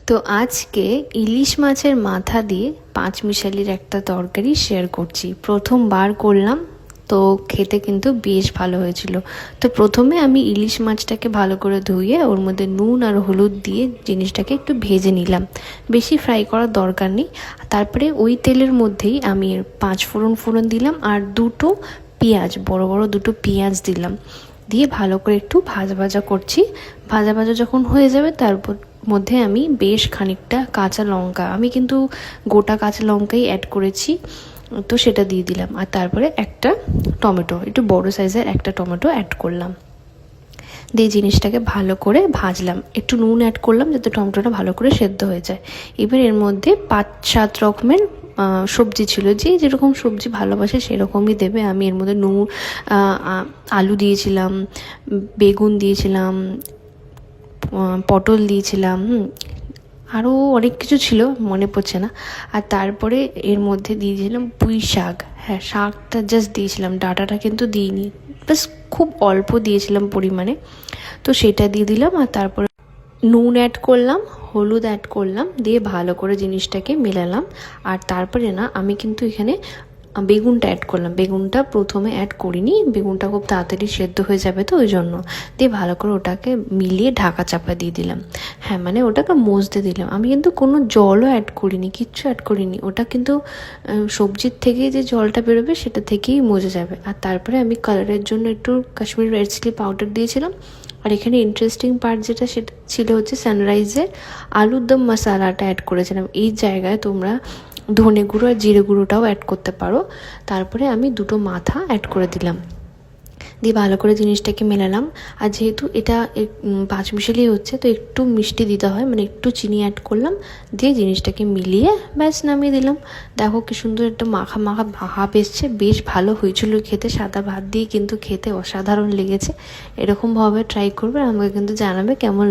তো আজকে ইলিশ মাছের মাথা দিয়ে পাঁচমিশালির একটা তরকারি শেয়ার করছি। প্রথমবার করলাম, তো খেতে কিন্তু বেশ ভালো হয়েছিল। তো প্রথমে আমি ইলিশ মাছটাকে ভালো করে ধুয়ে ওর মধ্যে নুন আর হলুদ দিয়ে জিনিসটাকে একটু ভেজে নিলাম, বেশি ফ্রাই করার দরকার নেই। তারপরে ওই তেলের মধ্যেই আমি 5 ফোড়ন দিলাম আর দুটো পেঁয়াজ, বড় বড় দুটো পেঁয়াজ দিলাম, দিয়ে ভালো করে একটু ভাজা ভাজা করছি। ভাজা ভাজা যখন হয়ে যাবে তারপর মধ্যে আমি বেশ খানিকটা কাঁচা লঙ্কা, আমি কিন্তু গোটা কাঁচা লঙ্কাই অ্যাড করেছি, তো সেটা দিয়ে দিলাম। আর তারপরে একটা টমেটো, একটু বড় সাইজের একটা টমেটো অ্যাড করলাম, দিয়ে জিনিসটাকে ভালো করে ভাজলাম। একটু নুন অ্যাড করলাম যাতে টমেটোটা ভালো করে সেদ্ধ হয়ে যায়। এবার এর মধ্যে 5-7 রকমের সবজি ছিল, যে যেরকম সবজি ভালোবাসে সেরকমই দেবে। আমি এর মধ্যে আলু দিয়েছিলাম, বেগুন দিয়েছিলাম, পটল দিয়েছিলাম, আরও অনেক কিছু ছিল, মনে পড়ছে না। আর তারপরে এর মধ্যে দিয়েছিলাম পুঁই শাক। হ্যাঁ, শাকটা জাস্ট দিয়েছিলাম, ডাঁটাটা কিন্তু দিইনি, বাস খুব অল্প দিয়েছিলাম পরিমাণে। তো সেটা দিয়ে দিলাম আর তারপরে নুন অ্যাড করলাম, হলুদ অ্যাড করলাম, দিয়ে ভালো করে জিনিসটাকে মেলালাম। আর তারপরে আমি কিন্তু এখানে বেগুনটা অ্যাড করলাম। বেগুনটা প্রথমে অ্যাড করিনি, বেগুনটা খুব তাড়াতাড়ি সেদ্ধ হয়ে যাবে তো ওই জন্য। দিয়ে ভালো করে ওটাকে মিলিয়ে ঢাকা চাপা দিয়ে দিলাম। হ্যাঁ, মানে ওটাকে মজতে দিলাম। আমি কিন্তু কোনো জলও অ্যাড করিনি, কিচ্ছু অ্যাড করিনি। ওটা কিন্তু সবজির থেকে যে জলটা বেরোবে সেটা থেকেই মজে যাবে। আর তারপরে আমি কালারের জন্য একটু কাশ্মীরি রেড চিলি পাউডার দিয়েছিলাম। আর এখানে ইন্টারেস্টিং পার্ট যেটা সেটা ছিল হচ্ছে সানরাইজের আলুর দম মশালাটা অ্যাড করেছিলাম। এই জায়গায় তোমরা ধনে গুঁড়ো আর জিরে গুঁড়োটাও অ্যাড করতে পারো। তারপরে আমি দুটো মাথা অ্যাড করে দিলাম, দিয়ে ভালো করে জিনিসটাকে মেলালাম। আর যেহেতু এটা পাঁচমিশালি হচ্ছে, তো একটু মিষ্টি দিতে হয়, মানে একটু চিনি অ্যাড করলাম, দিয়ে জিনিসটাকে মিলিয়ে ব্যাস নামিয়ে দিলাম। দেখো কি সুন্দর একটা মাখা মাখা ভাব এসছে, বেশ ভালো হয়েছিল খেতে। সাদা ভাত দিয়ে কিন্তু খেতে অসাধারণ লেগেছে। এরকমভাবে ট্রাই করবে, আমাকে কিন্তু জানাবে কেমন